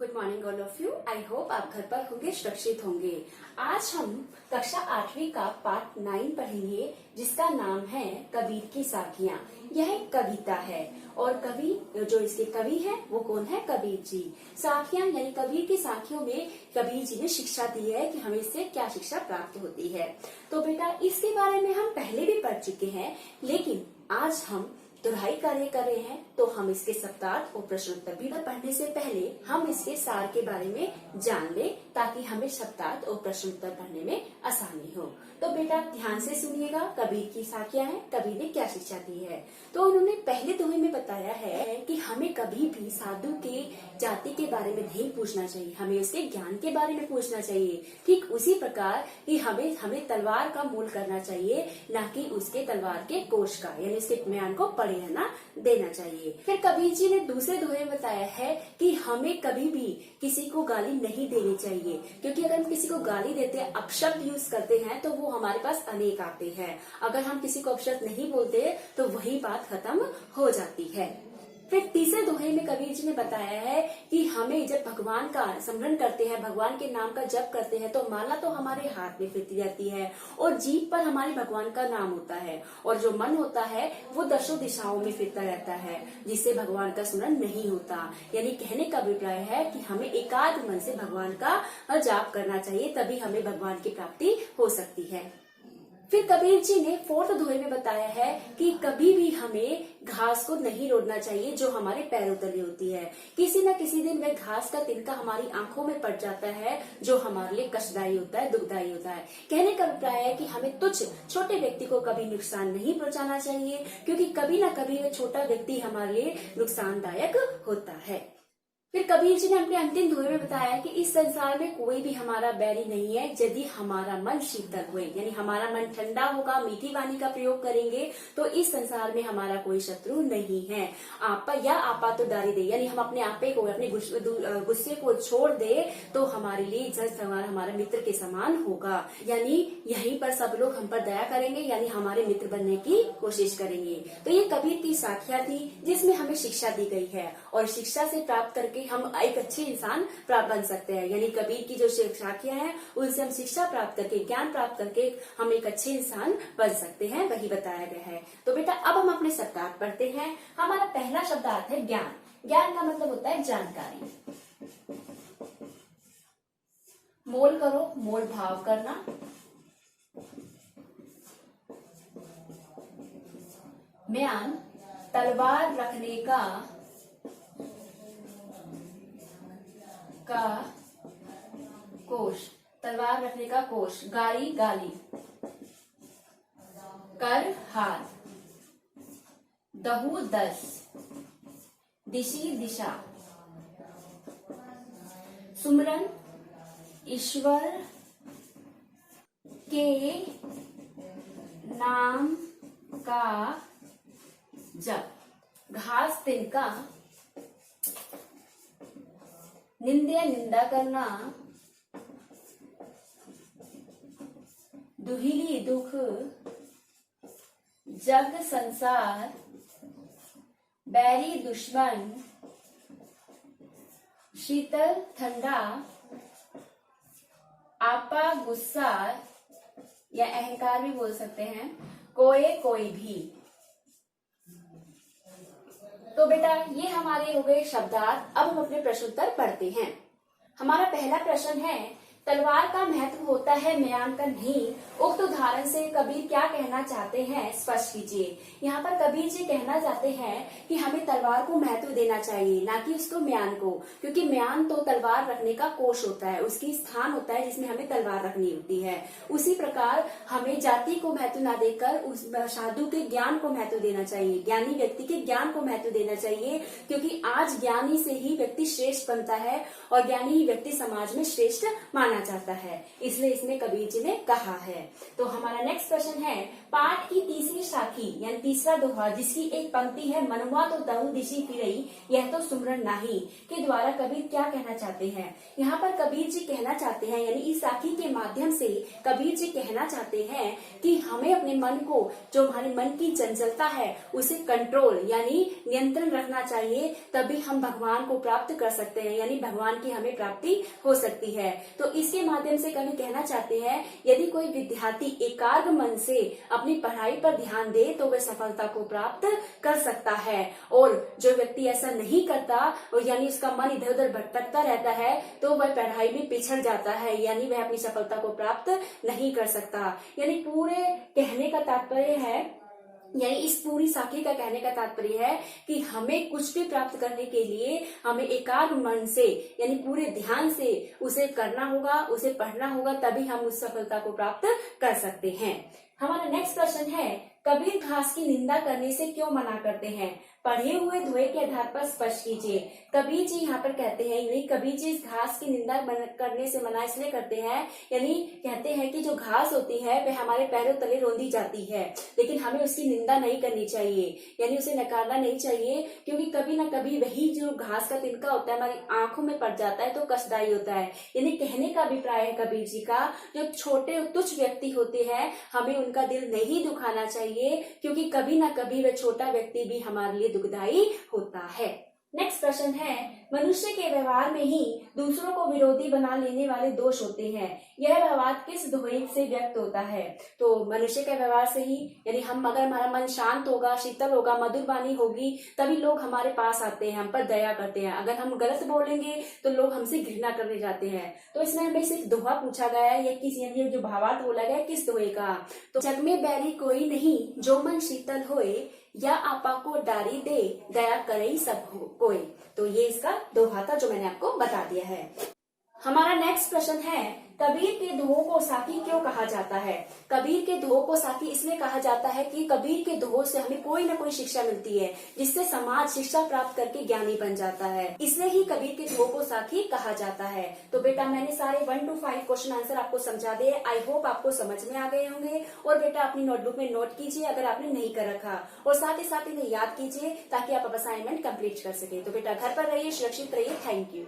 Good morning all of you. I hope आप घर पर होंगे, सुरक्षित होंगे। आज हम कक्षा 8वीं का पार्ट 9 पढ़ेंगे, जिसका नाम है कबीर की साखियां। यह एक कविता है और कवि जो इसके कवि हैं वो कौन है? कबीर जी। साखियां यानी कबीर की साखियों में कबीर जी ने शिक्षा दी है कि हमें इससे क्या शिक्षा प्राप्त होती है। तो बेटा इसके बारे में हम पहले भी पढ़ चुके हैं, लेकिन आज हम दोहराई कार्य कर रहे हैं, तो हम इसके शब्दार्थ और प्रश्नोत्तर भी पढ़ने से पहले हम इसके सार के बारे में जान ले, ताकि हमें शब्दार्थ और प्रश्नोत्तर पढ़ने में आसानी हो। तो बेटा ध्यान से सुनिएगा, कबीर की साखियां हैं, कबीर ने क्या शिक्षा दी है। तो उन्होंने पहले दोहे में बताया है कि हमें कभी भी साधु के जाति के बारे में नहीं पूछना चाहिए, हमें उसके ज्ञान के बारे में पूछना चाहिए। ठीक उसी प्रकार कि हमें तलवार का मूल करना चाहिए, न कि उसके तलवार के कोश का, यानी उसके म्यान को पड़े रहना देना चाहिए। फिर कबीर जी ने दूसरे दोहे में बताया है कि हमें कभी भी किसी को गाली नहीं देनी चाहिए, क्योंकि अगर हम किसी को गाली देते हैं, अपशब्द यूज करते हैं, तो वो हमारे पास अनेक आते हैं। अगर हम किसी को अपशब्द नहीं बोलते तो वही बात खत्म हो जाती है। फिर तीसरे दोहे में कबीर जी ने बताया है कि हमें जब भगवान का स्मरण करते हैं, भगवान के नाम का जप करते हैं, तो माला तो हमारे हाथ में फिरती रहती है और जीभ पर हमारे भगवान का नाम होता है, और जो मन होता है वो दसों दिशाओं में फिरता रहता है, जिससे भगवान का स्मरण नहीं होता। यानी कहने का अभिप्राय है कि हमें एकाग्र मन से भगवान का जाप करना चाहिए, तभी हमें भगवान की प्राप्ति हो सकती है। फिर कबीर जी ने फोर्थ दोहे में बताया है कि कभी भी हमें घास को नहीं रोड़ना चाहिए जो हमारे पैरों तले होती है। किसी न किसी दिन वह घास का तिनका हमारी आंखों में पड़ जाता है, जो हमारे लिए कष्टदायी होता है, दुखदायी होता है। कहने का अभिप्राय है कि हमें तुच्छ छोटे व्यक्ति को कभी नुकसान नहीं पहुंचाना चाहिए, क्योंकि कभी न कभी वह छोटा व्यक्ति हमारे लिए नुकसानदायक होता है। फिर कबीर जी ने अपने अंतिम दोहे में बताया कि इस संसार में कोई भी हमारा बैरी नहीं है, यदि हमारा मन शीतल हुए, यानी हमारा मन ठंडा होगा, मीठी वाणी का प्रयोग करेंगे, तो इस संसार में हमारा कोई शत्रु नहीं है। आपा या आपा तो दारी दे, यानी हम अपने आपे को, अपने गुस्से को छोड़ दे, तो हमारे लिए जल सवार हमारे मित्र के समान होगा। यानी यहीं पर सब लोग हम पर दया करेंगे, यानी हमारे मित्र बनने की कोशिश करेंगे। तो ये कबीर की साखियां थी, जिसमें हमें शिक्षा दी गई है, और शिक्षा से प्राप्त करके हम एक अच्छे इंसान प्राप्त बन सकते हैं। यानी कबीर की जो साखियां हैं, उनसे हम शिक्षा प्राप्त करके, ज्ञान प्राप्त करके हम एक अच्छे इंसान बन सकते हैं, वही बताया गया है। तो बेटा अब हम अपने शब्दार्थ पढ़ते हैं। हमारा पहला शब्दार्थ है ज्ञान। ज्ञान का मतलब होता है जानकारी। मोल करो, मोल भाव करना। म्यान तलवार रखने का कोश, तलवार रखने का कोश। गाड़ी गाली। कर हाथ। दहु दस। दिशी दिशा। सुमरन ईश्वर के नाम का जप। घास तिनका। निंदे निंदा करना। दुहिली दुख। जग संसार। बैरी दुश्मन। शीतल ठंडा। आपा गुस्सा या अहंकार भी बोल सकते हैं। कोई कोई भी। तो बेटा ये हमारे हो गए शब्दार्थ। अब हम अपने प्रश्नोत्तर पढ़ते हैं। हमारा पहला प्रश्न है, तलवार का महत्व होता है म्यान का नहीं। उक्त उदाहरण से कबीर क्या कहना चाहते हैं, स्पष्ट कीजिए। यहाँ पर कबीर जी कहना चाहते हैं कि हमें तलवार को महत्व देना चाहिए, ना कि उसको म्यान को, क्योंकि म्यान तो तलवार रखने का कोश होता है, उसकी स्थान होता है जिसमें हमें तलवार रखनी होती है। उसी प्रकार हमें जाति को महत्व ना देकर उस साधु के ज्ञान को महत्व देना चाहिए, ज्ञानी व्यक्ति के ज्ञान को महत्व देना चाहिए, क्योंकि आज ज्ञानी से ही व्यक्ति श्रेष्ठ बनता है और ज्ञानी ही व्यक्ति समाज में श्रेष्ठ माना जाता है। इसलिए इसमें कबीर जी ने कहा है। तो हमारा नेक्स्ट प्रश्न है, पाठ की तीसरी साखी यानी तीसरा दोहा जिसकी एक पंक्ति है मनुआ तो तहु दिशि फिरई यह तो सुमरन नाही के द्वारा कबीर क्या कहना चाहते हैं। यहाँ पर कबीर जी कहना चाहते हैं यानी इस साखी के माध्यम से कबीर जी कहना चाहते हैं कि हमें अपने मन को, जो हमारे मन की चंचलता है उसे कंट्रोल यानी नियंत्रण रखना चाहिए, तभी हम भगवान को प्राप्त कर सकते हैं यानी भगवान की हमें प्राप्ति हो सकती है। तो इसके माध्यम से कवि कहना चाहते हैं यदि कोई विद्यार्थी एकाग्र मन से अपनी पढ़ाई पर ध्यान दे तो वह सफलता को प्राप्त कर सकता है, और जो व्यक्ति ऐसा नहीं करता और यानी उसका मन इधर उधर भटकता रहता है तो वह पढ़ाई में पिछड़ जाता है यानी वह अपनी सफलता को प्राप्त नहीं कर सकता। यानी पूरे कहने का तात्पर्य है, यानी इस पूरी साखी का कहने का तात्पर्य है कि हमें कुछ भी प्राप्त करने के लिए हमें एकाग्र मन से यानी पूरे ध्यान से उसे करना होगा, उसे पढ़ना होगा, तभी हम उस सफलता को प्राप्त कर सकते हैं। हमारा नेक्स्ट प्रश्न है कबीर घास की निंदा करने से क्यों मना करते हैं। पढ़े हुए धोए के आधार पर स्पष्ट कीजिए। कबीर जी यहाँ पर कहते हैं यानी कबीर जी इस घास की निंदा करने से मना इसलिए करते हैं, यानी कहते हैं कि जो घास होती है वह हमारे पैरों तले रौंदी जाती है, लेकिन हमें उसकी निंदा नहीं करनी चाहिए यानी उसे नकारना नहीं चाहिए, क्योंकि कभी ना कभी वही जो घास का तिनका होता है हमारी आंखों में पड़ जाता है तो कष्टदायी होता है। यानी कहने का अभिप्राय है कबीर जी का, जो छोटे तुच्छ व्यक्ति होते हैं हमें उनका दिल नहीं दुखाना चाहिए, क्योंकि कभी ना कभी वह छोटा व्यक्ति भी हमारे लिए दुखदायी होता है। नेक्स्ट प्रश्न है मनुष्य के व्यवहार में ही दूसरों को विरोधी बना लेने वाले दोष होते हैं, यह व्यवहार किस दोहे से व्यक्त होता है। तो मनुष्य के व्यवहार से ही, यानी हम अगर हमारा मन शांत होगा, शीतल होगा, मधुर वाणी होगी, तभी लोग हमारे पास आते हैं, हम पर दया करते हैं। अगर हम गलत बोलेंगे तो लोग हमसे घृणा करने जाते हैं। तो इसमें हमें सिर्फ दोहा पूछा गया है, या किस यानी जो भावार्थ बोला गया है किस दोहे का। तो जग में बैरी कोई नहीं जो मन शीतल होए, या आपा को डारी दे दया करे सब कोई। तो ये इसका दोहा था जो मैंने आपको बता दिया है। हमारा नेक्स्ट प्रश्न है कबीर के दोहों को साखी क्यों कहा जाता है। कबीर के दोहों को साखी इसलिए कहा जाता है कि कबीर के दोहों से हमें कोई ना कोई शिक्षा मिलती है, जिससे समाज शिक्षा प्राप्त करके ज्ञानी बन जाता है, इसलिए ही कबीर के दोहों को साखी कहा जाता है। तो बेटा मैंने सारे 1 to 5 क्वेश्चन आंसर आपको समझा दिए। आई होप आपको समझ में आ गए होंगे। और बेटा अपनी नोटबुक में नोट कीजिए अगर आपने नहीं कर रखा, और साथ ही इन्हें याद कीजिए ताकि आप असाइनमेंट कंप्लीट कर सके। तो बेटा घर पर रहिए, सुरक्षित रहिए। Thank you.